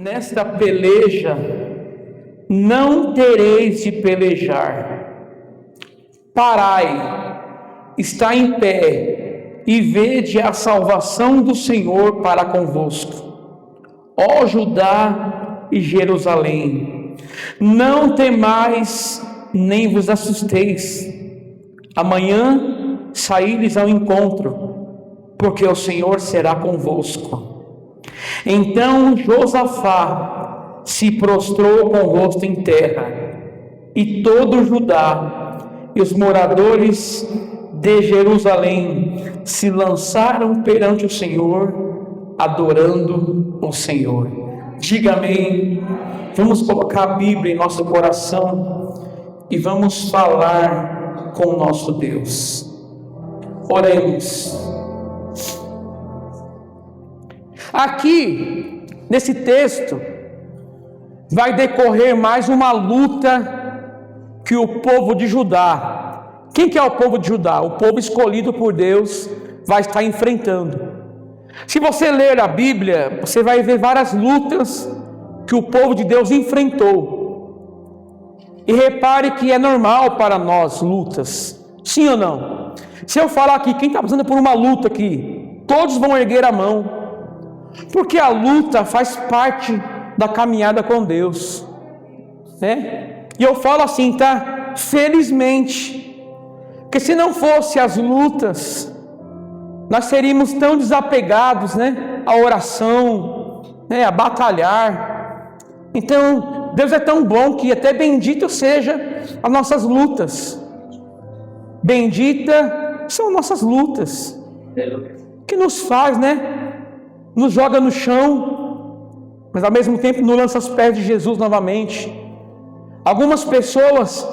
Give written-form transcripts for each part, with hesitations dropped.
nesta peleja não tereis de pelejar. Parai, está em pé, e vede a salvação do Senhor para convosco. Ó Judá e Jerusalém, não temais, nem vos assusteis. Amanhã saíres ao encontro, porque o Senhor será convosco. Então Josafá se prostrou com o rosto em terra, e todo Judá e os moradores de Jerusalém se lançaram perante o Senhor, adorando o Senhor. Diga amém. Vamos colocar a Bíblia em nosso coração e vamos falar com o nosso Deus. Oremos. Aqui, nesse texto, vai decorrer mais uma luta que o povo de Judá. Quem que é o povo de Judá? O povo escolhido por Deus vai estar enfrentando. Se você ler a Bíblia, você vai ver várias lutas que o povo de Deus enfrentou. E repare que é normal para nós lutas. Sim ou não? Se eu falar aqui, quem está passando por uma luta aqui, todos vão erguer a mão. Porque a luta faz parte da caminhada com Deus, né? E eu falo assim, tá? Felizmente, porque se não fosse as lutas, nós seríamos tão desapegados, né? A oração, né? A batalhar. Então, Deus é tão bom que até bendito seja as nossas lutas. Bendita são nossas lutas, que nos faz, né? Nos joga no chão, mas ao mesmo tempo nos lança aos pés de Jesus novamente. Algumas pessoas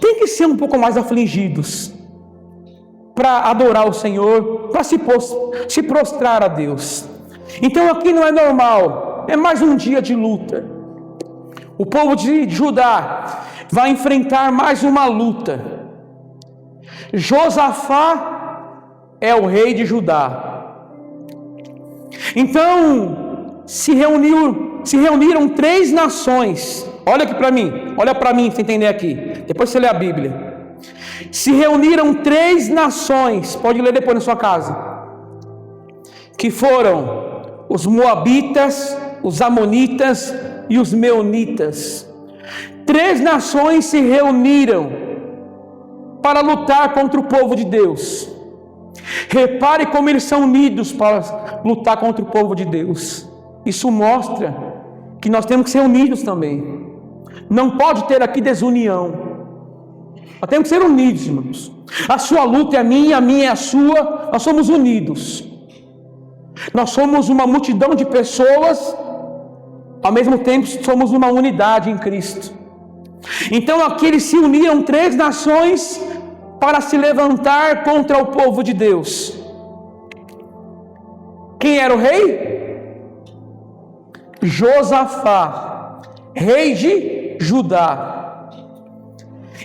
têm que ser um pouco mais afligidos para adorar o Senhor, para se prostrar a Deus. Então aqui não é normal, é mais um dia de luta. O povo de Judá vai enfrentar mais uma luta. Josafá é o rei de Judá. Então se reuniram 3 nações. Olha aqui para mim, olha para mim, você entender aqui. Depois você lê a Bíblia. Se reuniram 3 nações, pode ler depois na sua casa, que foram os Moabitas, os Amonitas e os Meunitas. 3 nações se reuniram para lutar contra o povo de Deus. Repare como eles são unidos para lutar contra o povo de Deus. Isso mostra que nós temos que ser unidos também. Não pode ter aqui desunião. Nós temos que ser unidos, irmãos. A sua luta é a minha é a sua. Nós somos unidos. Nós somos uma multidão de pessoas, ao mesmo tempo somos uma unidade em Cristo. Então aqui eles se uniram 3 nações para se levantar contra o povo de Deus. Quem era o rei? Josafá, rei de Judá.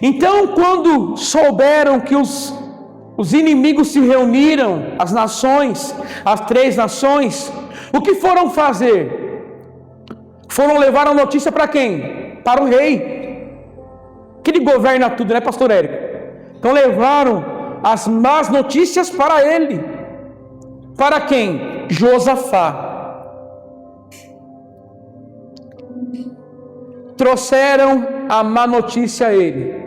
Então, quando souberam que os inimigos se reuniram, as nações, as 3 nações, o que foram fazer? Foram levar a notícia para quem? Para o rei, que ele governa tudo, né, pastor Érico? Então levaram as más notícias para ele. Para quem? Josafá. Trouxeram a má notícia a ele.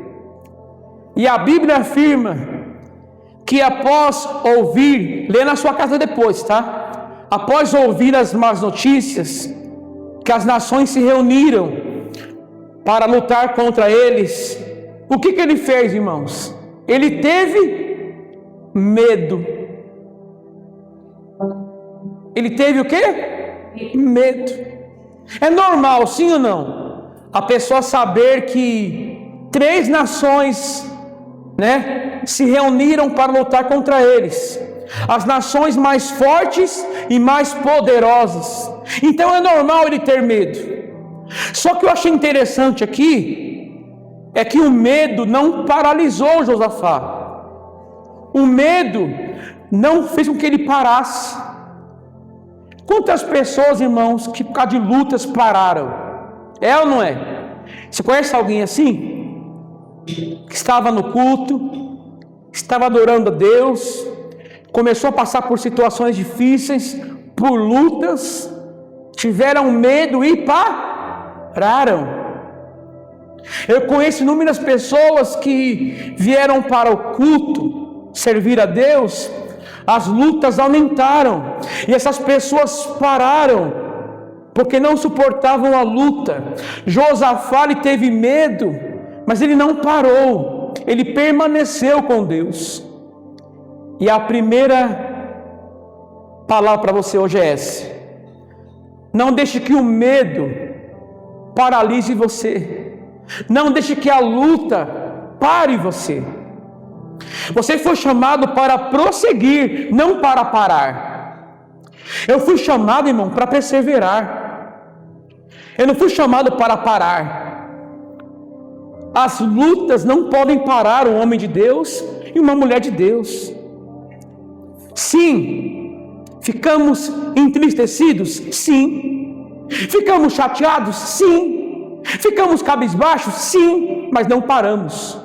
E a Bíblia afirma que após ouvir, lê na sua casa depois, tá? Após ouvir as más notícias, que as nações se reuniram para lutar contra eles, o que ele fez, irmãos? Ele teve medo. Ele teve o quê? Medo. É normal, sim ou não? A pessoa saber que 3 nações, né, se reuniram para lutar contra eles. As nações mais fortes e mais poderosas. Então é normal ele ter medo. Só que eu achei interessante aqui é que o medo não paralisou Josafá. O medo não fez com que ele parasse. Quantas pessoas, irmãos, que por causa de lutas pararam? É ou não é? Você conhece alguém assim? Que estava no culto, estava adorando a Deus, começou a passar por situações difíceis, por lutas, tiveram medo e pararam. Eu conheço inúmeras pessoas que vieram para o culto servir a Deus, as lutas aumentaram e essas pessoas pararam porque não suportavam a luta. Josafá, ele teve medo, mas ele não parou, ele permaneceu com Deus. E a primeira palavra para você hoje é essa: não deixe que o medo paralise você, não deixe que a luta pare você. Você foi chamado para prosseguir, não para parar. Eu fui chamado, irmão, para perseverar. Eu não fui chamado para parar. As lutas não podem parar um homem de Deus e uma mulher de Deus. Sim, ficamos entristecidos? Sim. Ficamos chateados? Sim. Ficamos cabisbaixos? Sim, mas não paramos.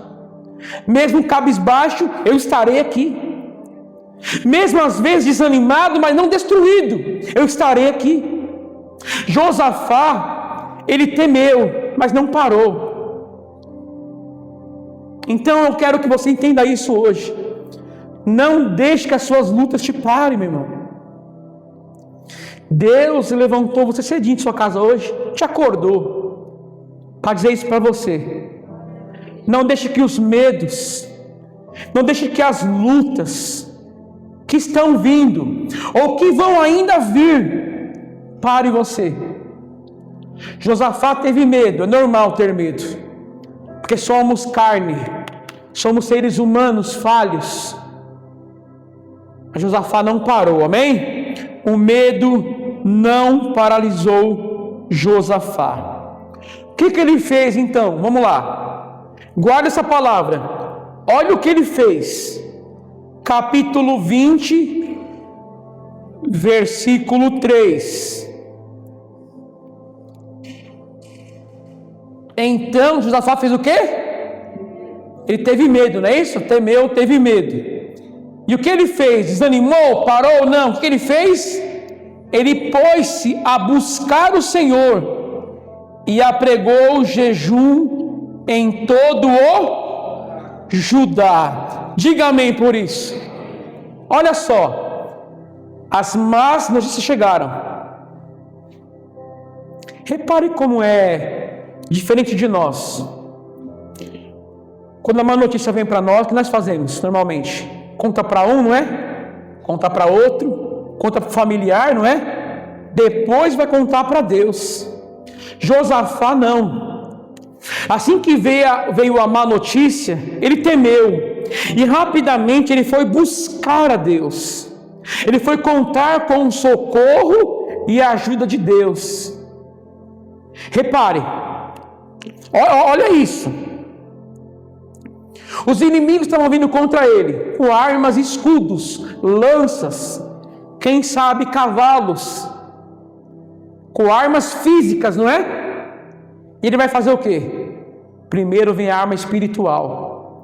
Mesmo cabisbaixo, eu estarei aqui. Mesmo às vezes desanimado, mas não destruído, eu estarei aqui. Josafá, ele temeu, mas não parou. Então eu quero que você entenda isso hoje. Não deixe que as suas lutas te parem, meu irmão. Deus levantou você cedinho de sua casa hoje, te acordou para dizer isso para você. Não deixe que os medos, não deixe que as lutas que estão vindo ou que vão ainda vir pare você. Josafá teve medo, é normal ter medo, porque somos carne, somos seres humanos falhos. Mas Josafá não parou, amém? O medo não paralisou Josafá. O que ele fez então? Vamos lá. Guarda essa palavra. Olha o que ele fez. Capítulo 20, versículo 3. Então Josafá fez o quê? Ele teve medo, não é isso? Temeu, teve medo. E o que ele fez? Desanimou? Parou? Não. O que ele fez? Ele pôs-se a buscar o Senhor e apregou jejum em todo o Judá. Diga amém por isso. Olha só, as más notícias chegaram. Repare como é diferente de nós. Quando a má notícia vem para nós, o que nós fazemos normalmente? Conta para um, não é? Conta para outro, conta para o familiar, não é? Depois vai contar para Deus. Josafá não. Assim que veio a má notícia, ele temeu e rapidamente ele foi buscar a Deus. Ele foi contar com o socorro e a ajuda de Deus. Repare, olha isso. Os inimigos estavam vindo contra ele com armas, escudos, lanças, quem sabe cavalos, com armas físicas, não é? E ele vai fazer o quê? Primeiro vem a arma espiritual.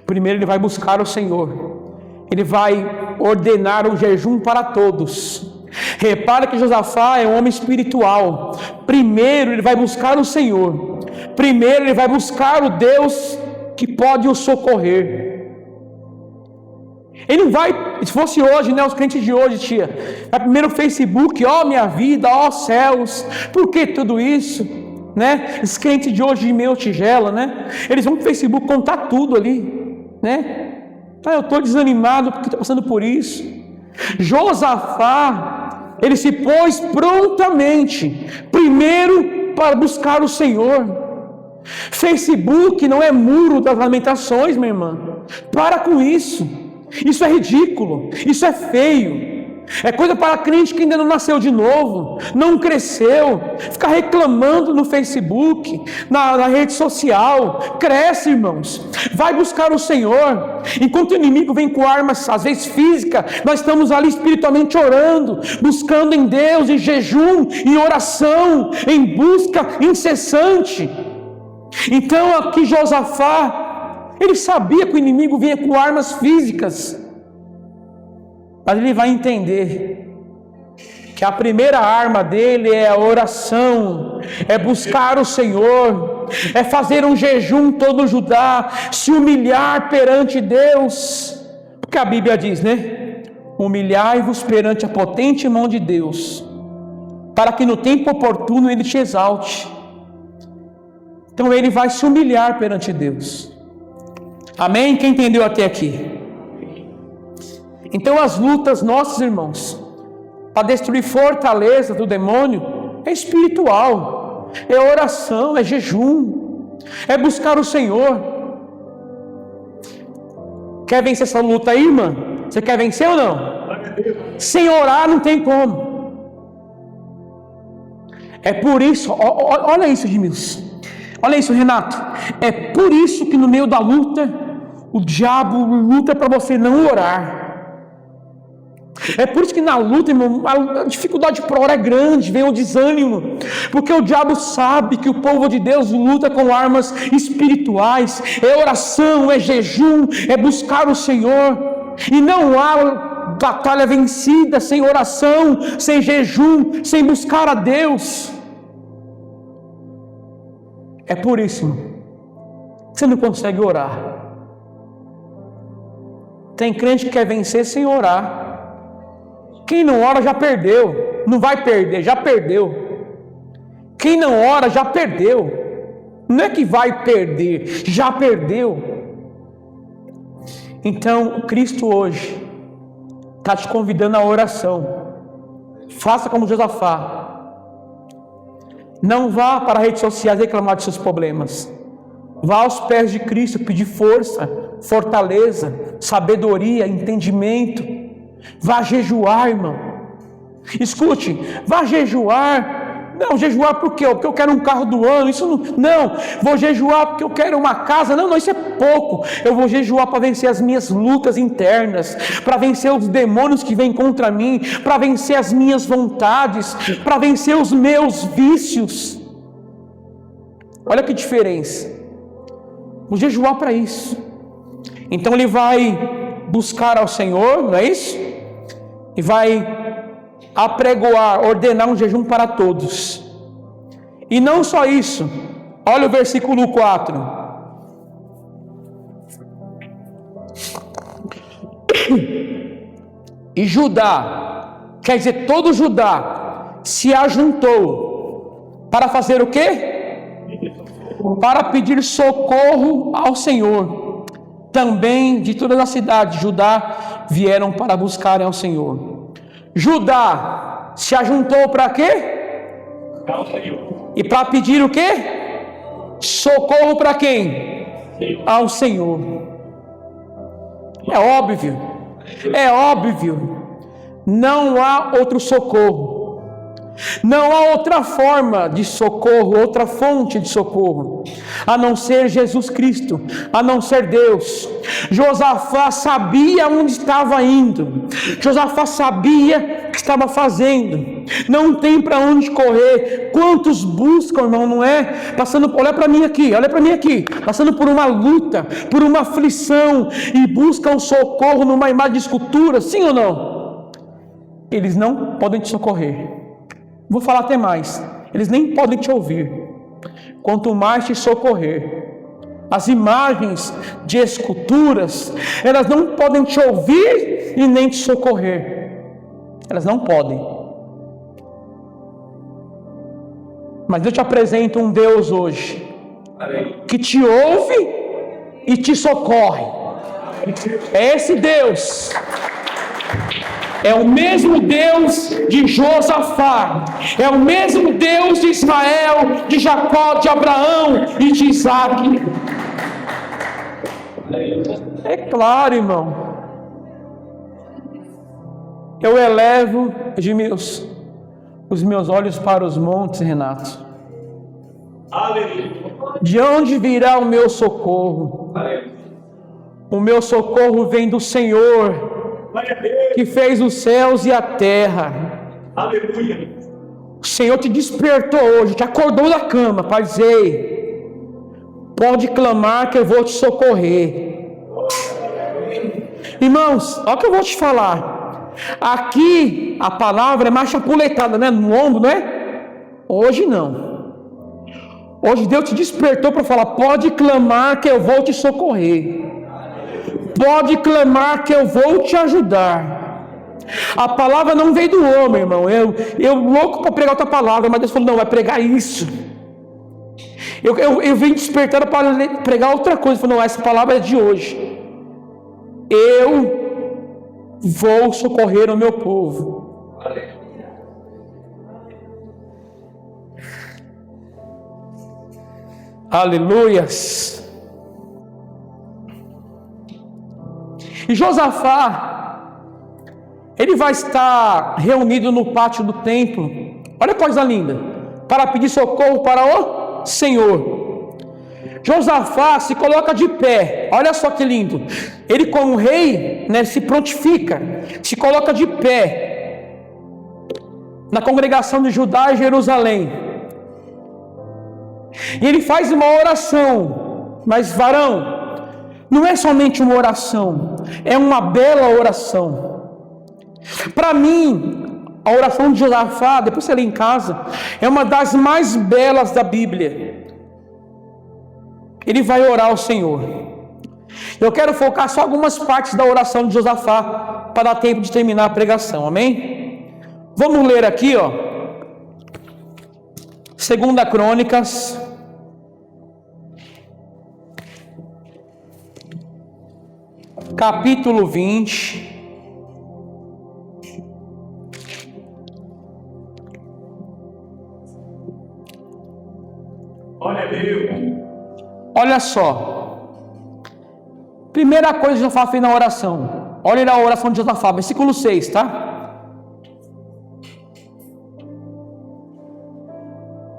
Primeiro ele vai buscar o Senhor. Ele vai ordenar um jejum para todos. Repara que Josafá é um homem espiritual. Primeiro ele vai buscar o Senhor. Primeiro ele vai buscar o Deus que pode o socorrer. Ele não vai, se fosse hoje, né, os crentes de hoje, tia, vai primeiro no Facebook, ó minha vida, ó céus, por que tudo isso? Né? Os crentes de hoje de meio tigela, né? Eles vão para o Facebook contar tudo ali, né? Eu estou desanimado porque estou passando por isso. Josafá, ele se pôs prontamente, primeiro para buscar o Senhor. Facebook não é muro das lamentações, minha irmã. Para com isso. Isso é ridículo, isso é feio. É coisa para crente que ainda não nasceu de novo, não cresceu, fica reclamando no Facebook, na rede social. Cresce, irmãos, vai buscar o Senhor. Enquanto o inimigo vem com armas, às vezes física, nós estamos ali espiritualmente orando, buscando em Deus, em jejum, em oração, em busca incessante. Então aqui Josafá, ele sabia que o inimigo vinha com armas físicas, mas ele vai entender que a primeira arma dele é a oração, é buscar o Senhor, é fazer um jejum todo Judá, se humilhar perante Deus, porque a Bíblia diz, né? Humilhai-vos perante a potente mão de Deus, para que no tempo oportuno Ele te exalte. Então ele vai se humilhar perante Deus. Amém? Quem entendeu até aqui? Então as lutas nossas, irmãos, para destruir fortaleza do demônio, é espiritual, é oração, é jejum, é buscar o Senhor. Quer vencer essa luta aí, irmã? Você quer vencer ou não? Sem orar não tem como. É por isso, olha isso, Gimilson. Olha isso, Renato. É por isso que no meio da luta, o diabo luta para você não orar. É por isso que na luta, irmão, a dificuldade para orar é grande, vem o desânimo, porque o diabo sabe que o povo de Deus luta com armas espirituais, é oração, é jejum, é buscar o Senhor, e não há batalha vencida sem oração, sem jejum, sem buscar a Deus. É por isso, irmão, que você não consegue orar. Tem crente que quer vencer sem orar. Quem não ora já perdeu, não vai perder, já perdeu. Quem não ora já perdeu, não é que vai perder, já perdeu. Então Cristo hoje está te convidando à oração. Faça como Josafá. Não vá para as redes sociais reclamar de seus problemas. Vá aos pés de Cristo pedir força, fortaleza, sabedoria, entendimento. Vá jejuar, irmão. Escute, vá jejuar. Não, jejuar por quê? Porque eu quero um carro do ano. Isso não, vou jejuar porque eu quero uma casa. Não, isso é pouco. Eu vou jejuar para vencer as minhas lutas internas, para vencer os demônios que vêm contra mim, para vencer as minhas vontades, para vencer os meus vícios. Olha que diferença. Vou jejuar para isso. Então ele vai buscar ao Senhor, não é isso? E vai apregoar, ordenar um jejum para todos. E não só isso, olha o versículo 4. E Judá, quer dizer, todo Judá se ajuntou para fazer o quê? Para pedir socorro ao Senhor. Também de todas as cidades de Judá vieram para buscarem ao Senhor. Judá se ajuntou para quê? E para pedir o quê? Socorro para quem? Ao Senhor. É óbvio. Não há outro socorro. Não há outra forma de socorro, outra fonte de socorro, a não ser Jesus Cristo, a não ser Deus. Josafá sabia onde estava indo, Josafá sabia o que estava fazendo, não tem para onde correr. Quantos buscam, irmão, não é? Olha para mim aqui, passando por uma luta, por uma aflição, e buscam socorro numa imagem de escultura, sim ou não? Eles não podem te socorrer. Vou falar até mais, eles nem podem te ouvir, quanto mais te socorrer. As imagens de esculturas, elas não podem te ouvir e nem te socorrer, elas não podem. Mas eu te apresento um Deus hoje, que te ouve e te socorre. É esse Deus. É o mesmo Deus de Josafá, é o mesmo Deus de Israel, de Jacó, de Abraão e de Isaac. É claro, irmão. eu elevo os meus olhos para os montes, Renato. Aleluia. De onde virá o meu socorro? O meu socorro vem do Senhor, que fez os céus e a terra. Aleluia. O Senhor te despertou hoje, te acordou da cama para dizer: pode clamar que eu vou te socorrer. Irmãos, olha o que eu vou te falar. Aqui a palavra é mais chapuletada, né? No ombro, não é? Hoje não. Hoje Deus te despertou para falar: pode clamar que eu vou te socorrer. Pode clamar que eu vou te ajudar. A palavra não veio do homem, irmão. Eu louco para pregar outra palavra, mas Deus falou: não, vai pregar isso. Eu vim despertando para pregar outra coisa. Ele falou: não, essa palavra é de hoje. Eu vou socorrer o meu povo. Aleluias. E Josafá, ele vai estar reunido no pátio do templo. Olha que coisa linda. Para pedir socorro para o Senhor. Josafá se coloca de pé. Olha só que lindo. Ele, como rei, né, se prontifica, se coloca de pé na congregação de Judá e Jerusalém. E ele faz uma oração. Mas, varão, não é somente uma oração, é uma bela oração. Para mim, a oração de Josafá, depois você lê em casa, é uma das mais belas da Bíblia. Ele vai orar ao Senhor. Eu quero focar só algumas partes da oração de Josafá para dar tempo de terminar a pregação, amém? Vamos ler aqui, ó. 2 Crônicas, capítulo 20. Olha, Deus. Olha só. Primeira coisa que Josafá fez na oração. Olha a oração de Josafá, versículo 6, tá?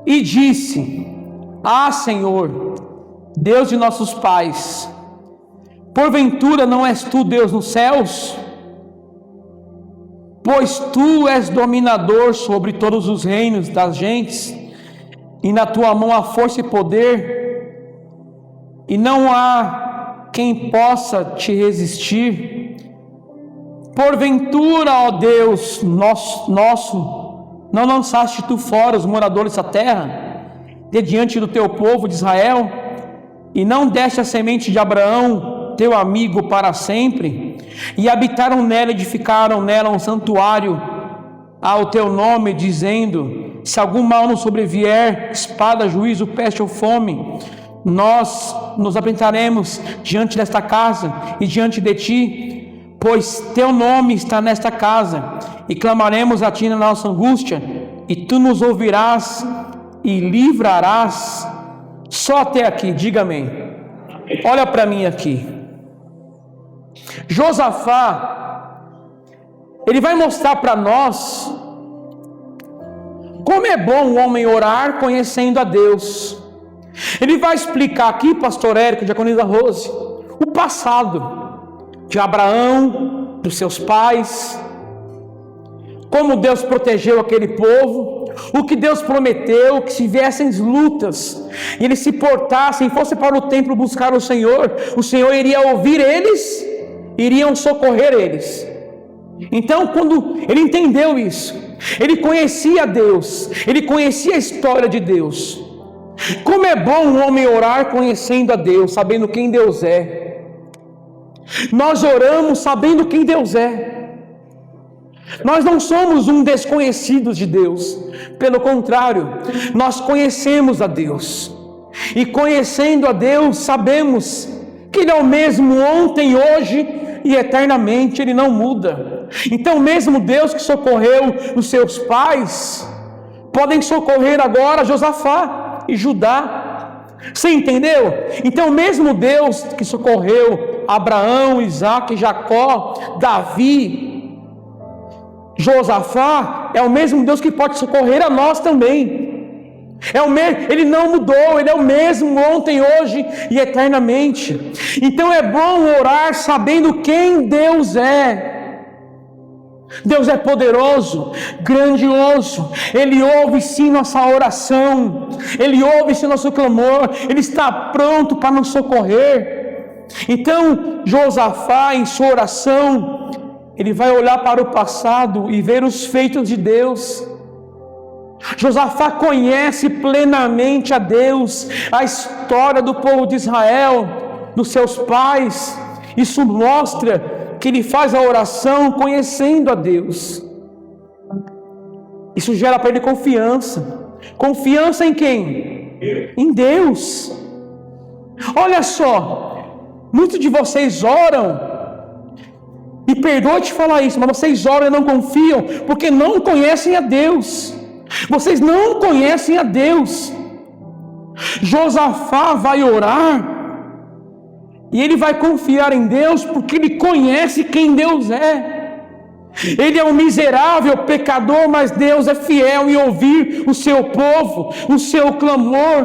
E disse: ah, Senhor, Deus de nossos pais, porventura não és tu Deus nos céus? Pois tu és dominador sobre todos os reinos das gentes, e na tua mão há força e poder, e não há quem possa te resistir. Porventura, ó Deus nosso, não lançaste tu fora os moradores da terra, de diante do teu povo de Israel, e não deste a semente de Abraão, teu amigo, para sempre, e habitaram nela, edificaram nela um santuário ao teu nome, dizendo: se algum mal nos sobrevier, espada, juízo, peste ou fome, nós nos apresentaremos diante desta casa e diante de ti, pois teu nome está nesta casa, e clamaremos a ti na nossa angústia, e tu nos ouvirás e livrarás. Só até aqui, diga amém. Olha para mim aqui. Josafá, ele vai mostrar para nós como é bom o homem orar conhecendo a Deus. Ele vai explicar aqui, pastor Érico, diaconisa Rose, o passado de Abraão, dos seus pais, como Deus protegeu aquele povo, o que Deus prometeu, que se viessem lutas, e eles se portassem, fossem para o templo buscar o Senhor iria ouvir eles, iriam socorrer eles. Então, quando ele entendeu isso, ele conhecia Deus, ele conhecia a história de Deus. Como é bom um homem orar conhecendo a Deus, sabendo quem Deus é. Nós oramos sabendo quem Deus é. Nós não somos um desconhecidos de Deus, pelo contrário, nós conhecemos a Deus. E conhecendo a Deus, sabemos que Ele é o mesmo ontem, hoje e eternamente, Ele não muda. Então, mesmo Deus que socorreu os seus pais, podem socorrer agora Josafá e Judá. Você entendeu? Então, mesmo Deus que socorreu Abraão, Isaque, Jacó, Davi, Josafá é o mesmo Deus que pode socorrer a nós também. Ele não mudou, Ele é o mesmo ontem, hoje e eternamente. Então é bom orar sabendo quem Deus é. Deus é poderoso, grandioso. Ele ouve sim nossa oração, Ele ouve sim nosso clamor, Ele está pronto para nos socorrer. Então Josafá, em sua oração, ele vai olhar para o passado e ver os feitos de Deus. Josafá conhece plenamente a Deus, a história do povo de Israel, dos seus pais. Isso mostra que ele faz a oração conhecendo a Deus. Isso gera para ele confiança. Confiança em quem? Em Deus. Olha só, muitos de vocês oram, e perdoe te falar isso, mas vocês oram e não confiam, porque não conhecem a Deus. Vocês não conhecem a Deus. Josafá vai orar e ele vai confiar em Deus, porque ele conhece quem Deus é. Ele é um miserável pecador, mas Deus é fiel em ouvir o seu povo, o seu clamor.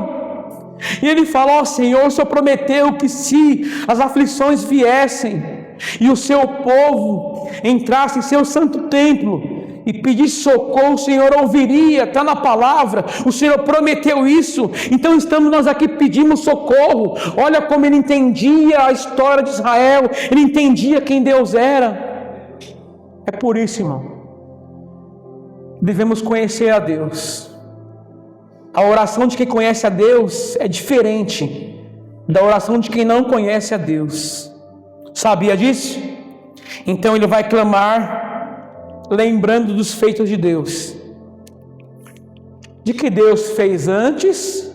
E ele fala: ó Senhor, o Senhor prometeu que se as aflições viessem e o seu povo entrasse em seu santo templo e pedisse socorro, o Senhor ouviria. Está na palavra, o Senhor prometeu isso. Então estamos nós aqui, pedimos socorro. Olha como ele entendia a história de Israel, ele entendia quem Deus era. É por isso, irmão, devemos conhecer a Deus. A oração de quem conhece a Deus é diferente da oração de quem não conhece a Deus. Sabia disso? Então ele vai clamar lembrando dos feitos de Deus, de que Deus fez antes.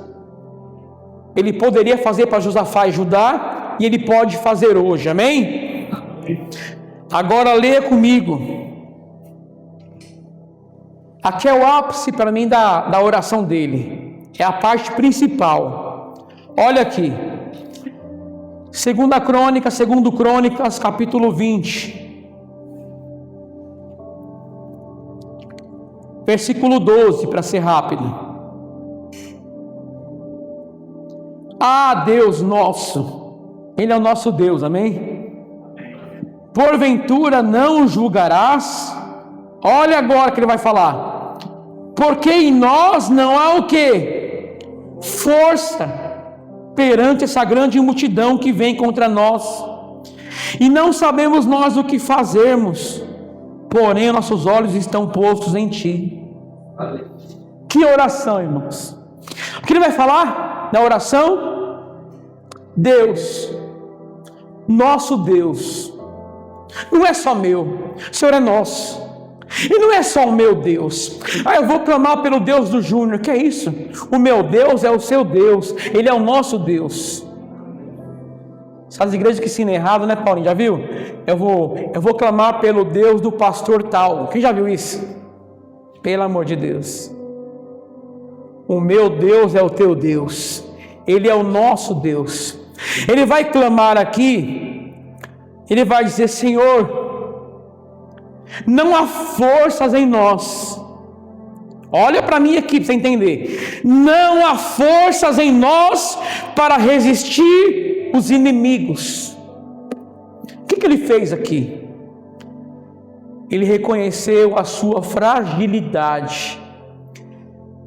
Ele poderia fazer para Josafá e Judá, e ele pode fazer hoje, amém? Agora leia comigo. Aqui é o ápice para mim da oração dele, é a parte principal. Olha aqui, 2 Crônicas, capítulo 20, versículo 12, para ser rápido. Ah, Deus nosso, Ele é o nosso Deus, amém? Porventura não julgarás? Olha agora que ele vai falar. Porque em nós não há o quê? Força perante essa grande multidão que vem contra nós, e não sabemos nós o que fazermos, porém nossos olhos estão postos em Ti. Que oração, irmãos! O que ele vai falar na oração? Deus, nosso Deus, não é só meu, o Senhor é nosso. E não é só o meu Deus. Eu vou clamar pelo Deus do Júnior. Que é isso? O meu Deus é o seu Deus. Ele é o nosso Deus. Essas igrejas que ensinam errado, né, Paulinho? Já viu? Eu vou clamar pelo Deus do pastor tal. Quem já viu isso? Pelo amor de Deus. O meu Deus é o teu Deus. Ele é o nosso Deus. Ele vai clamar aqui. Ele vai dizer: Senhor, não há forças em nós. Olha para mim aqui para você entender. Não há forças em nós para resistir os inimigos. O que ele fez aqui? Ele reconheceu a sua fragilidade.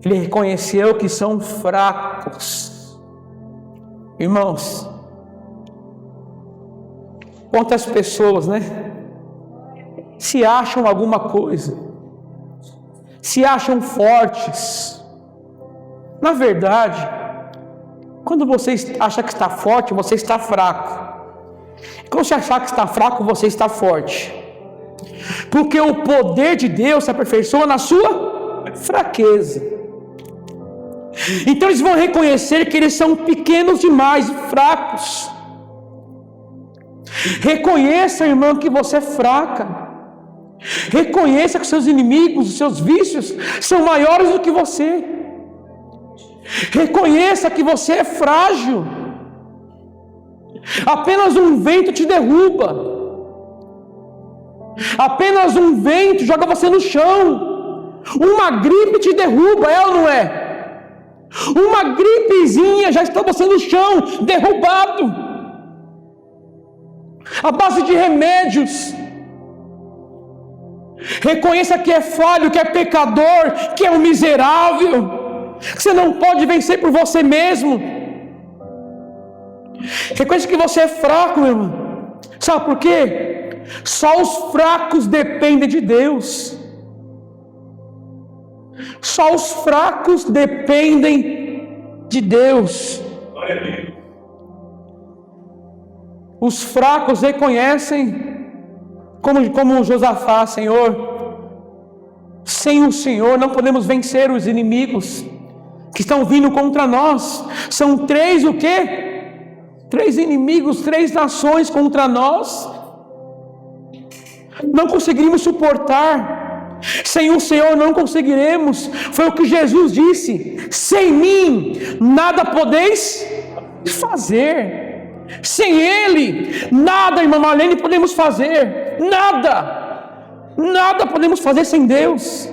Ele reconheceu que são fracos. Irmãos, quantas pessoas, né, se acham alguma coisa, se acham fortes. Na verdade, quando você acha que está forte, você está fraco. Quando você achar que está fraco, você está forte. Porque o poder de Deus se aperfeiçoa na sua fraqueza. Então eles vão reconhecer que eles são pequenos demais, fracos. Reconheça, irmão, que você é fraca. Reconheça que seus inimigos, os seus vícios são maiores do que você. Reconheça que você é frágil. Apenas um vento te derruba. Apenas um vento joga você no chão. Uma gripe te derruba, é ou não é? Uma gripezinha já está você no chão, derrubado. À base de remédios. Reconheça que é falho, que é pecador, que é um miserável, que você não pode vencer por você mesmo. Reconheça que você é fraco, meu irmão. Sabe por quê? Só os fracos dependem de Deus. Só os fracos dependem de Deus. Os fracos reconhecem, como Josafá: Senhor, sem o Senhor não podemos vencer os inimigos que estão vindo contra nós. São 3 o quê? 3 inimigos, 3 nações contra nós. Não conseguimos suportar. Sem o Senhor não conseguiremos. Foi o que Jesus disse: sem mim nada podeis fazer. Sem Ele nada, irmã Marlene, podemos fazer. Nada podemos fazer sem Deus.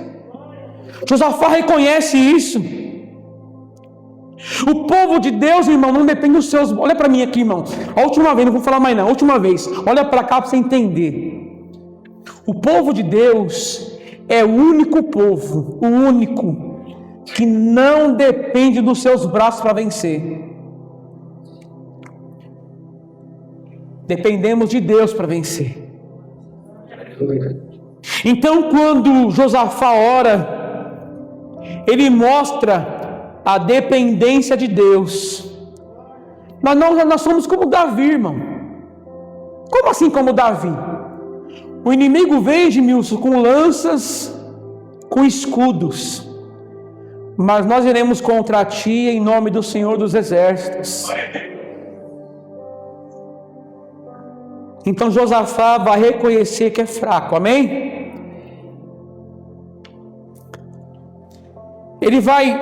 Josafá reconhece isso. O povo de Deus, irmão, não depende dos seus. Olha para mim aqui, irmão. A última vez, não vou falar mais não. A última vez, olha para cá para você entender. O povo de Deus é o único povo, o único que não depende dos seus braços para vencer. Dependemos de Deus para vencer. Então, quando Josafá ora, ele mostra a dependência de Deus. Mas nós somos como Davi, irmão. Como assim como Davi? O inimigo vem, Edmilson, com lanças, com escudos. Mas nós iremos contra ti em nome do Senhor dos Exércitos. Então Josafá vai reconhecer que é fraco, amém? Ele vai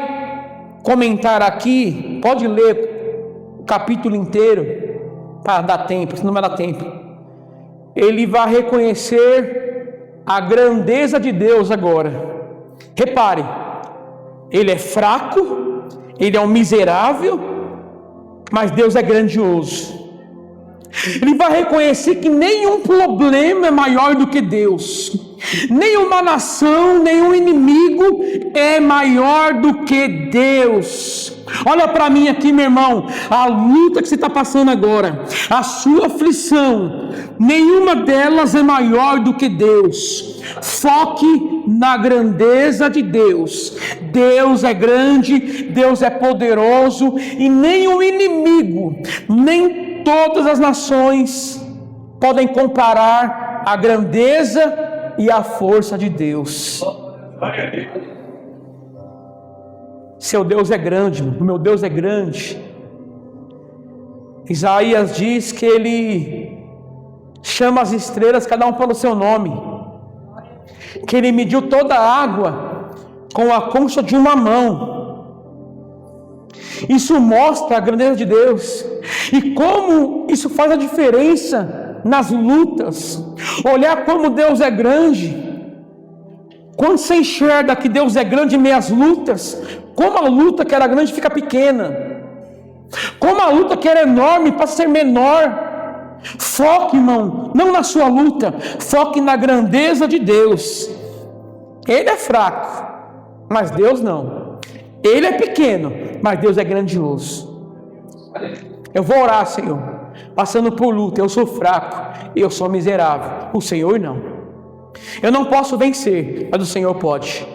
comentar aqui, pode ler o capítulo inteiro, para dar tempo, senão não vai dar tempo. Ele vai reconhecer a grandeza de Deus agora. Repare, ele é fraco, ele é um miserável, mas Deus é grandioso. Ele vai reconhecer que nenhum problema é maior do que Deus. Nenhuma nação, nenhum inimigo é maior do que Deus. Olha para mim aqui, meu irmão. A luta que você está passando agora, a sua aflição, nenhuma delas é maior do que Deus. Foque na grandeza de Deus. Deus é grande, Deus é poderoso, e nenhum inimigo, nem todas as nações podem comparar a grandeza e a força de Deus. Seu Deus é grande, o meu Deus é grande. Isaías diz que Ele chama as estrelas, cada um pelo seu nome, que Ele mediu toda a água com a concha de uma mão. Isso mostra a grandeza de Deus e como isso faz a diferença nas lutas. Olhar como Deus é grande. Quando você enxerga que Deus é grande em meio às lutas, como a luta que era grande fica pequena, como a luta que era enorme passa a ser menor. Foque, irmão, não na sua luta, foque na grandeza de Deus. Ele é fraco, mas Deus não. Ele é pequeno, mas Deus é grandioso. Eu vou orar, Senhor, passando por luta. Eu sou fraco, eu sou miserável. O Senhor não. Eu não posso vencer, mas o Senhor pode.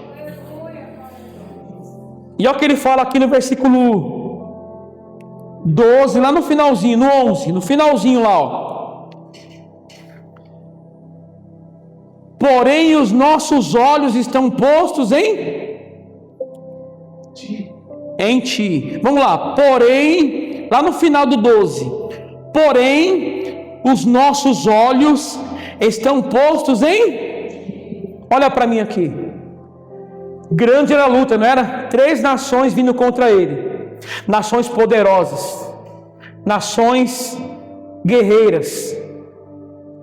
E olha o que ele fala aqui no versículo 12, lá no finalzinho, no 11, no finalzinho lá, ó. Porém os nossos olhos estão postos em ti. Vamos lá. Porém, lá no final do 12. Porém, os nossos olhos estão postos em... Olha para mim aqui. Grande era a luta, não era? 3 nações vindo contra ele. Nações poderosas. Nações guerreiras.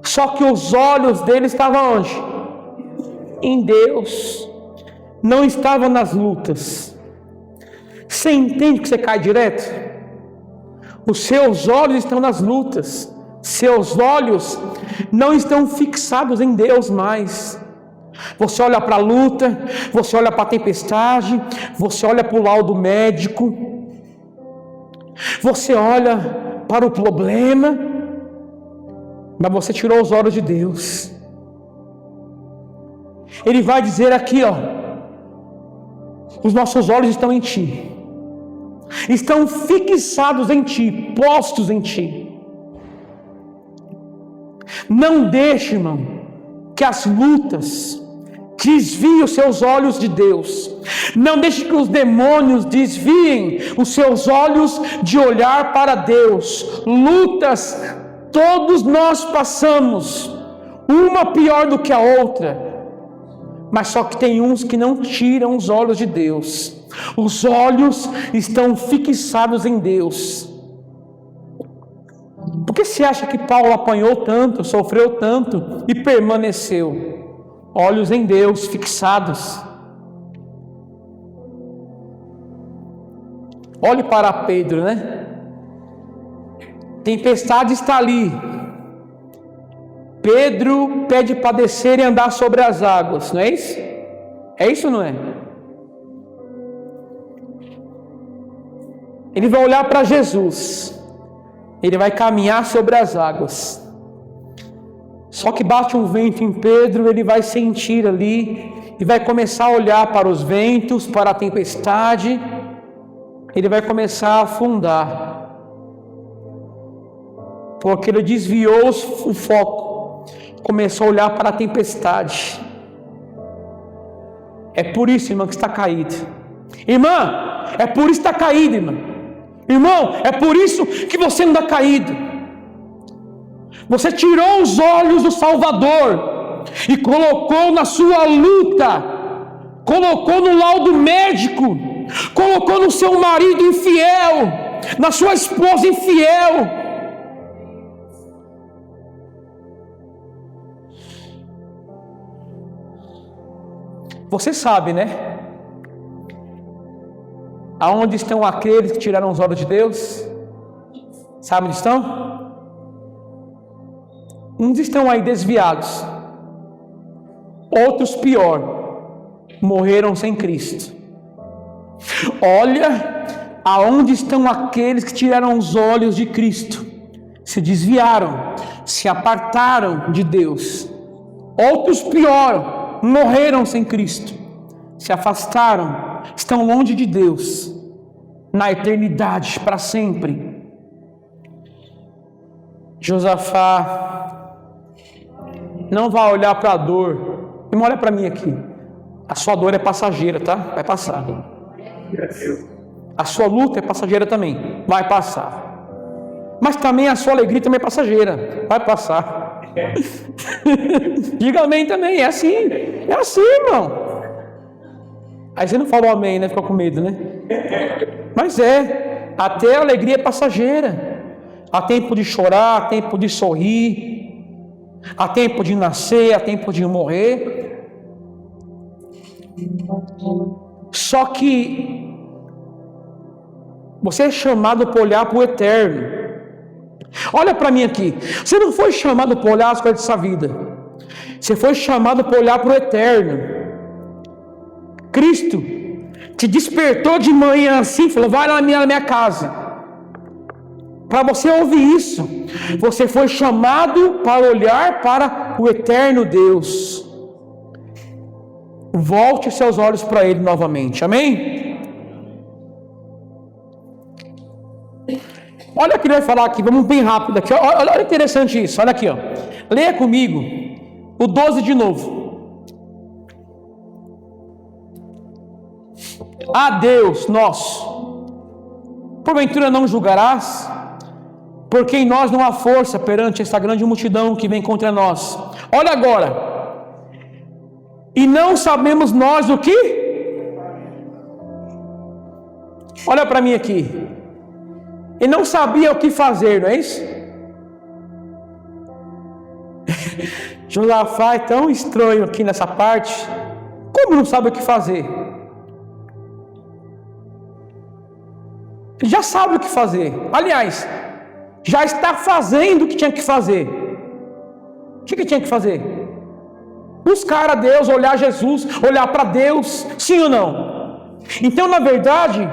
Só que os olhos dele estavam onde? Em Deus. Não estavam nas lutas. Você entende que você cai direto? Os seus olhos estão nas lutas. Seus olhos não estão fixados em Deus mais. Você olha para a luta, você olha para a tempestade, você olha para o laudo médico, você olha para o problema, mas você tirou os olhos de Deus. Ele vai dizer aqui, ó, os nossos olhos estão em Ti, estão fixados em Ti, postos em Ti. Não deixe, irmão, que as lutas desviem os seus olhos de Deus. Não deixe que os demônios desviem os seus olhos de olhar para Deus. Lutas todos nós passamos, uma pior do que a outra, mas só que tem uns que não tiram os olhos de Deus. Os olhos estão fixados em Deus. Por que você acha que Paulo apanhou tanto, sofreu tanto e permaneceu? Olhos em Deus, fixados. Olhe para Pedro, né? Tempestade está ali. Pedro pede para descer e andar sobre as águas, não é isso? É isso ou não é? Ele vai olhar para Jesus. Ele vai caminhar sobre as águas. Só que bate um vento em Pedro, ele vai sentir ali e vai começar a olhar para os ventos, para a tempestade. Ele vai começar a afundar, porque ele desviou o foco, começou a olhar para a tempestade. É por isso, irmã, que está caído. Irmã, é por isso que está caído, irmã. Irmão, é por isso que você não está caído. Você tirou os olhos do Salvador e colocou na sua luta, colocou no laudo médico, colocou no seu marido infiel, na sua esposa infiel. Você sabe, né? Aonde estão aqueles que tiraram os olhos de Deus? Sabe onde estão? Uns estão aí desviados, outros pior, morreram sem Cristo. Olha aonde estão aqueles que tiraram os olhos de Cristo, se desviaram, se apartaram de Deus. Outros pior, morreram sem Cristo, se afastaram, estão longe de Deus, na eternidade, para sempre. Josafá não vai olhar para a dor. Irmão, olha para mim aqui. A sua dor é passageira, tá? Vai passar. A sua luta é passageira também. Vai passar. Mas também a sua alegria também é passageira. Vai passar. Diga amém também. É assim. É assim, irmão. Aí você não falou amém, né? Ficou com medo, né? Mas é. Até a alegria é passageira. Há tempo de chorar, há tempo de sorrir. Há tempo de nascer, há tempo de morrer. Só que você é chamado para olhar para o eterno. Olha para mim aqui. Você não foi chamado para olhar as coisas dessa vida. Você foi chamado para olhar para o eterno. Cristo te despertou de manhã assim, falou: vai lá na minha casa. Para você ouvir isso, você foi chamado para olhar para o eterno Deus. Volte os seus olhos para Ele novamente, amém? Olha o que ele vai falar aqui, vamos bem rápido aqui. Olha interessante isso, olha aqui, ó. Leia comigo o 12 de novo. A Deus, nós, porventura não julgarás? Porque em nós não há força perante essa grande multidão que vem contra nós. Olha agora. E não sabemos nós o que? Olha para mim aqui. E não sabia o que fazer, não é isso? Josafá é tão estranho aqui nessa parte. Como não sabe o que fazer? Ele já sabe o que fazer. Aliás, já está fazendo o que tinha que fazer. O que tinha que fazer? Buscar a Deus, olhar Jesus, olhar para Deus, sim ou não? Então, na verdade,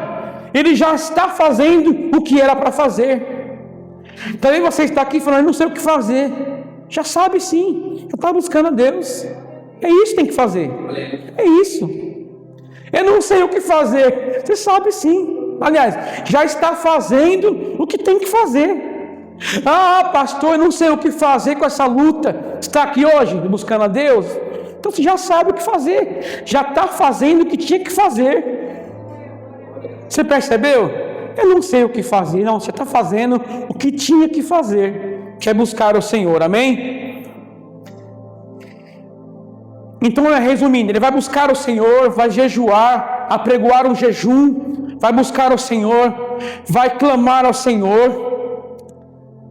ele já está fazendo o que era para fazer. Também você está aqui falando, não sei o que fazer. Já sabe sim, já está buscando a Deus. É isso que tem que fazer. É isso. Eu não sei o que fazer. Você sabe sim. Aliás, já está fazendo o que tem que fazer. Ah, pastor, eu não sei o que fazer com essa luta. Está aqui hoje buscando a Deus? Então você já sabe o que fazer. Já está fazendo o que tinha que fazer. Você percebeu? Eu não sei o que fazer. Não, você está fazendo o que tinha que fazer, que é buscar o Senhor. Amém? Então, resumindo, ele vai buscar o Senhor, vai jejuar, apregoar um jejum, vai buscar o Senhor, vai clamar ao Senhor,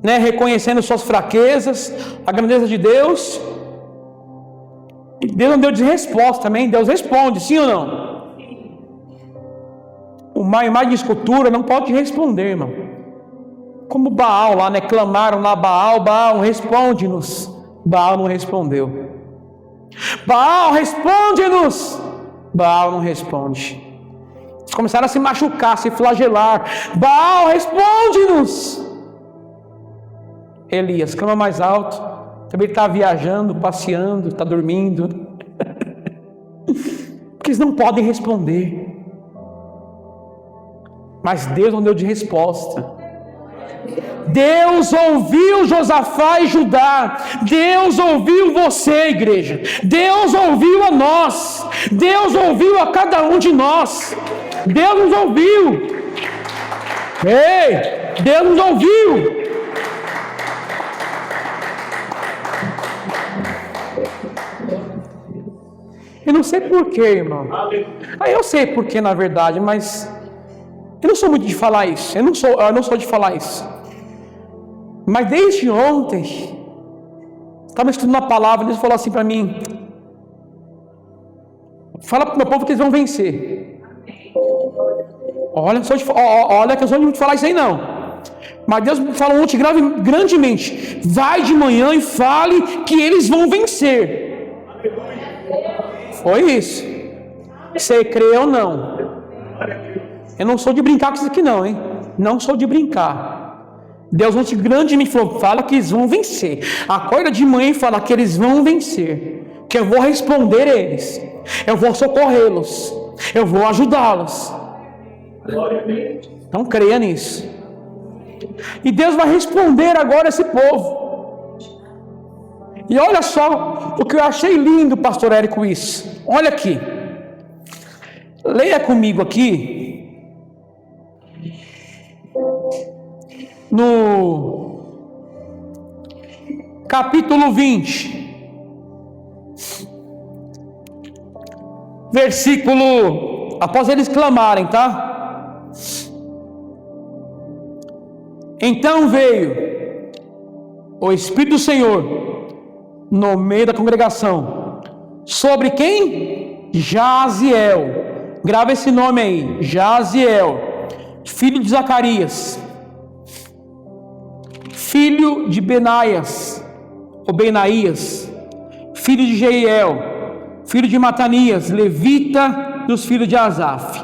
né, reconhecendo suas fraquezas, a grandeza de Deus. E Deus não deu de resposta, amém? Deus responde, sim ou não? Uma imagem de escultura não pode responder, irmão. Como Baal lá, né? Clamaram lá, Baal, responde-nos. Baal não respondeu. Baal, responde-nos. Baal não responde. Eles começaram a se machucar, a se flagelar. Baal, responde-nos. Elias, clama mais alto. Também está viajando, passeando, está dormindo. Porque eles não podem responder. Mas Deus não deu de resposta. Deus ouviu Josafá e Judá. Deus ouviu você, igreja. Deus ouviu a nós. Deus ouviu a cada um de nós. Deus nos ouviu. Ei, Deus nos ouviu. Eu não sei porquê, irmão. Eu sei porquê, na verdade, mas eu não sou muito de falar isso. Eu não sou de falar isso. Mas desde ontem, estava estudando a palavra, Deus falou assim para mim: fala para o meu povo que eles vão vencer. Olha que eu sou muito de falar isso aí não. Mas Deus me falou ontem grandemente: vai de manhã e fale que eles vão vencer. Foi isso. Você crê ou não? Eu não sou de brincar com isso aqui não, hein? Não sou de brincar. Deus ontem grandemente falou: fala que eles vão vencer. Acorda de manhã e fala que eles vão vencer. Que eu vou responder eles. Eu vou socorrê-los. Eu vou ajudá-los. Então creia nisso. E Deus vai responder agora esse povo. E olha só o que eu achei lindo, pastor Érico, isso. Olha aqui. Leia comigo aqui. No capítulo 20, versículo, após eles clamarem, tá? Então veio o Espírito do Senhor no meio da congregação. Sobre quem? Jaziel. Grava esse nome aí, Jaziel, filho de Zacarias, filho de Benaias, ou Benaías, filho de Jeiel, filho de Matanias, levita dos filhos de Asaf.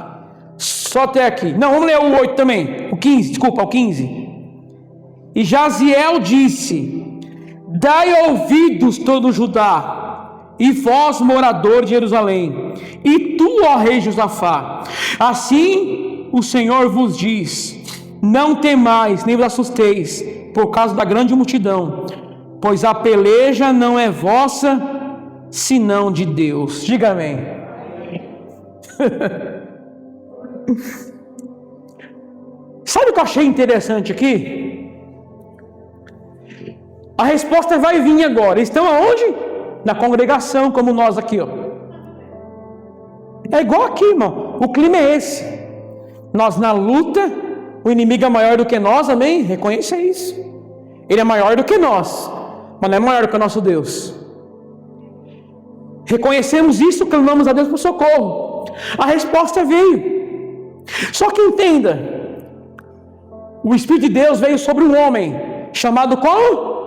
Só até aqui. Não, vamos ler o 8 também. O 15, desculpa, o 15. E Jaziel disse: dai ouvidos todo Judá, e vós moradores de Jerusalém, e tu, ó rei Josafá, assim o Senhor vos diz: não temais, nem vos assusteis, por causa da grande multidão, pois a peleja não é vossa, senão de Deus. Diga amém. Sabe o que eu achei interessante aqui? A resposta vai vir agora. Estão aonde? Na congregação, como nós aqui, ó. É igual aqui, irmão. O clima é esse. Nós na luta, o inimigo é maior do que nós, amém? Reconheça isso. Ele é maior do que nós. mas não é maior que o nosso Deus. Reconhecemos isso, clamamos a Deus por socorro. A resposta veio. Só que entenda, o Espírito de Deus veio sobre um homem chamado como?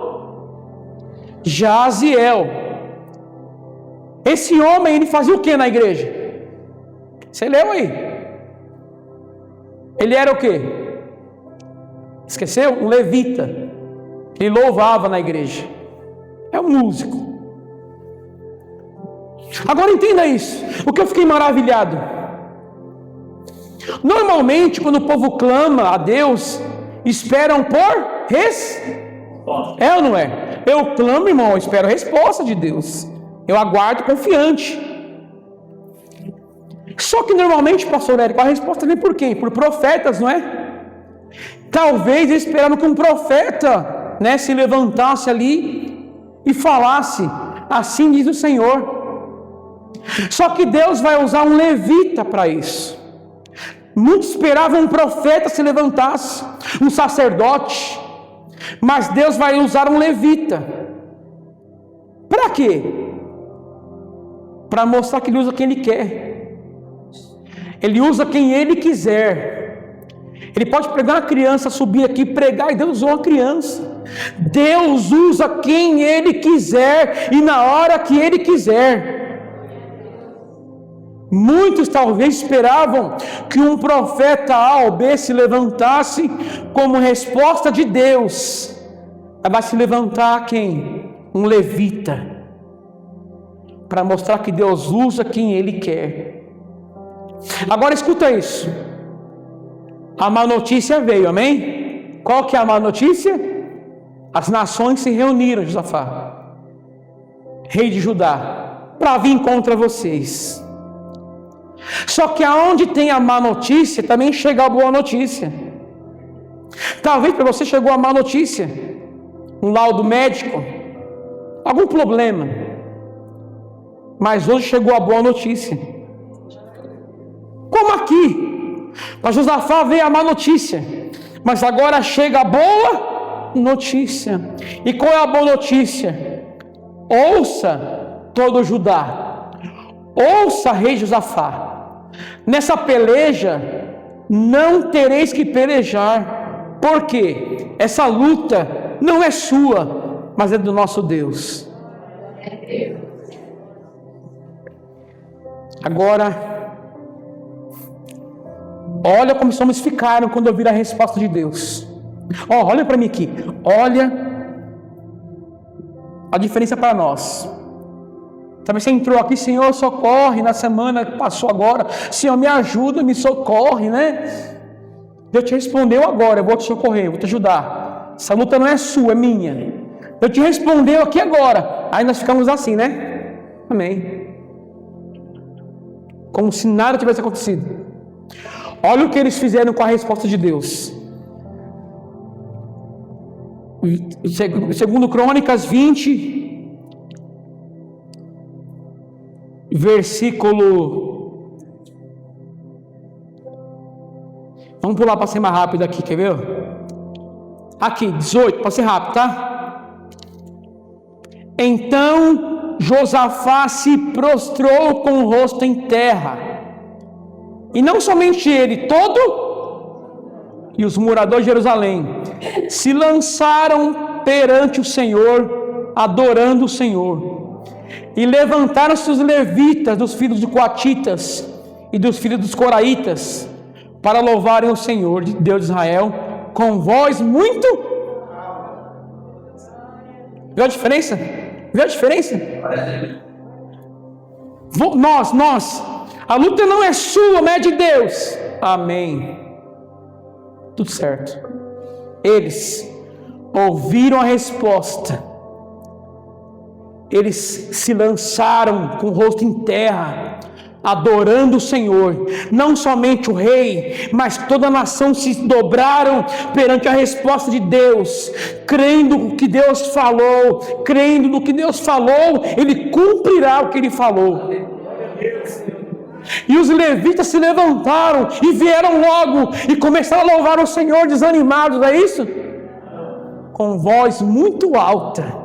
Jaziel. Esse homem, ele fazia o que na igreja? Você leu aí? Ele era o que? Esqueceu? Um levita. Ele louvava na igreja. É um músico. Agora entenda isso. O que eu fiquei maravilhado. Normalmente, quando o povo clama a Deus, esperam por é ou não é? Eu clamo, irmão, eu espero a resposta de Deus. Eu aguardo confiante. Só que normalmente, pastor Érico, a resposta vem por quem? Por profetas, não é? Talvez eles esperaram que um profeta, né, se levantasse ali e falasse: assim diz o Senhor. Só que Deus vai usar um levita para isso. Muitos esperavam um profeta se levantasse, um sacerdote, mas Deus vai usar um levita. Para quê? Para mostrar que Ele usa quem Ele quer. Ele usa quem Ele quiser. Ele pode pegar uma criança, subir aqui e pregar, e Deus usou uma criança. Deus usa quem Ele quiser e na hora que Ele quiser. Muitos talvez esperavam que um profeta A ou B se levantasse como resposta de Deus. Vai se levantar quem? Um levita, para mostrar que Deus usa quem Ele quer. Agora escuta isso. A má notícia veio, amém? Qual que é a má notícia? As nações se reuniram, Josafá, rei de Judá, para vir contra vocês. Só que aonde tem a má notícia, também chega a boa notícia. Talvez para você chegou a má notícia, um laudo médico, algum problema, mas hoje chegou a boa notícia. Como aqui, para Josafá veio a má notícia, mas agora chega a boa notícia. E qual é a boa notícia? Ouça todo Judá, ouça rei Josafá. Nessa peleja não tereis que pelejar, porque essa luta não é sua, mas é do nosso Deus. Agora, olha como os homens ficaram quando ouviram a resposta de Deus. Olha para mim aqui, olha a diferença para nós. Talvez você entrou aqui: Senhor, socorre, na semana que passou agora, Senhor, me ajuda, me socorre, né? Deus te respondeu agora: eu vou te socorrer, eu vou te ajudar. Essa luta não é sua, é minha. Deus te respondeu aqui agora. Aí nós ficamos assim, né? Amém. Como se nada tivesse acontecido. Olha o que eles fizeram com a resposta de Deus. Segundo Crônicas 20, versículo... Vamos pular para ser mais rápido aqui, quer ver? Aqui, 18, para ser rápido, tá? Então Josafá se prostrou com o rosto em terra. E não somente ele, e os moradores de Jerusalém se lançaram perante o Senhor, adorando o Senhor. E levantaram-se os levitas dos filhos de Coatitas e dos filhos dos Coraitas para louvarem o Senhor, Deus de Israel, com voz muito... Viu a diferença? Viu a diferença? Nós, a luta não é sua, mas é de Deus. Amém. Tudo certo. Eles ouviram a resposta. Eles se lançaram com o rosto em terra, adorando o Senhor. Não somente o rei, mas toda a nação se dobraram perante a resposta de Deus, crendo no que Deus falou, crendo no que Deus falou, Ele cumprirá o que Ele falou. E os levitas se levantaram e vieram logo e começaram a louvar o Senhor desanimados, não é isso? Com voz muito alta.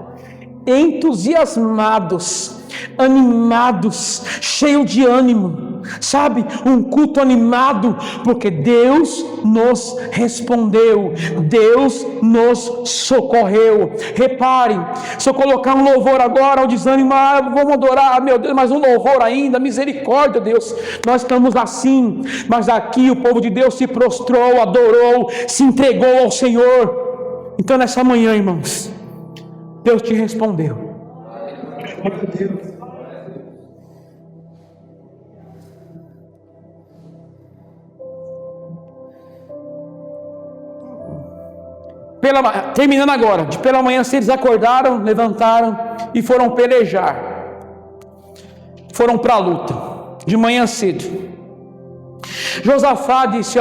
entusiasmados, animados, cheios de ânimo, sabe? Um culto animado, porque Deus nos respondeu, Deus nos socorreu. Reparem, se eu colocar um louvor agora, ao desânimo, vamos adorar, meu Deus, mas um louvor ainda, misericórdia, Deus, nós estamos assim, mas aqui o povo de Deus se prostrou, adorou, se entregou ao Senhor. Então nessa manhã, irmãos, Deus te respondeu. Terminando agora, pela manhã eles acordaram, levantaram e foram pelejar, foram para a luta, de manhã cedo. Josafá disse,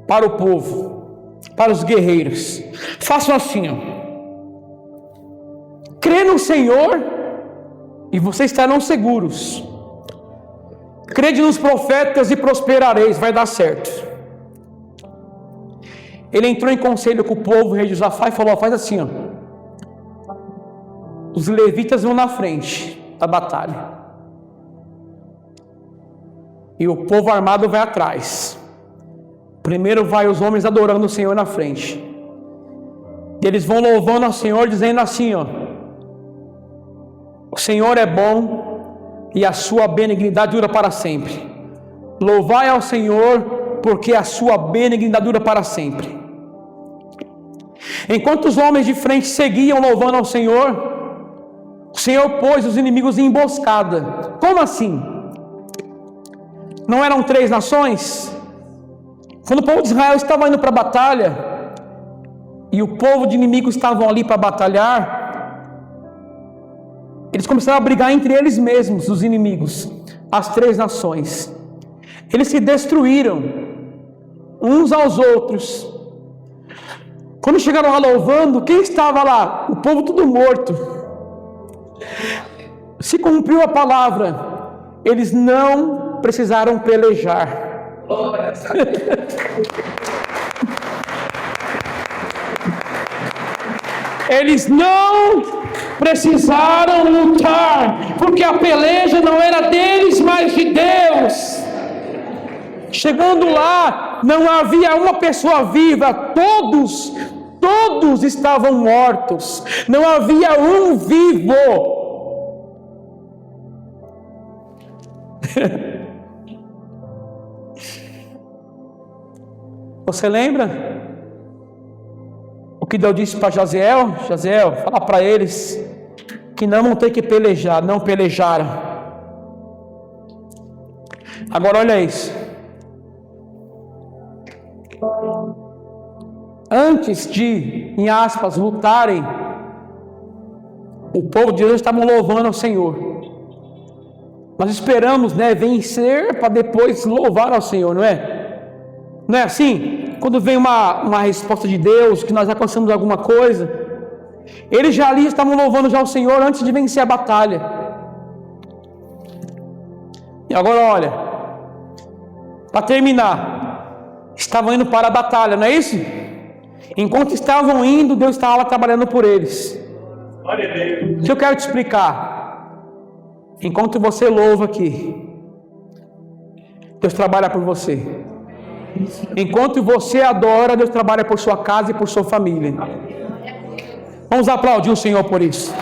para o povo, para os guerreiros, façam assim, crê no Senhor e vocês estarão seguros, crede nos profetas e prosperareis, vai dar certo. Ele entrou em conselho com o povo, o rei Josafá, e falou, faz assim, os levitas vão na frente da batalha, e o povo armado vai atrás. Primeiro vai os homens adorando o Senhor na frente, e eles vão louvando ao Senhor, dizendo assim, o Senhor é bom, e a sua benignidade dura para sempre. Louvai ao Senhor, porque a sua benignidade dura para sempre. Enquanto os homens de frente seguiam louvando ao Senhor, o Senhor pôs os inimigos em emboscada. Como assim? Não eram 3 nações? Quando o povo de Israel estava indo para a batalha, e o povo de inimigos estavam ali para batalhar, eles começaram a brigar entre eles mesmos, os inimigos, as 3 nações. Eles se destruíram uns aos outros. Quando chegaram lá louvando, quem estava lá? O povo tudo morto. Se cumpriu a palavra, eles não precisaram pelejar. Eles não precisaram lutar, porque a peleja não era deles, mas de Deus. Chegando lá, não havia uma pessoa viva, todos estavam mortos, não havia um vivo. Você lembra o que Deus disse para Jaziel? Jaziel, fala para eles que não vão ter que pelejar, não pelejaram. Agora olha isso. Antes de, em aspas, lutarem, o povo de Deus estavam louvando ao Senhor. Nós esperamos, vencer para depois louvar ao Senhor, não é? Não é assim? Quando vem uma resposta de Deus, que nós alcançamos alguma coisa, eles já ali estavam louvando já o Senhor antes de vencer a batalha. E agora olha, para terminar, estavam indo para a batalha, não é isso? Enquanto estavam indo, Deus estava lá trabalhando por eles. O que eu quero te explicar? Enquanto você louva aqui, Deus trabalha por você. Enquanto você adora, Deus trabalha por sua casa e por sua família. Vamos aplaudir o Senhor por isso.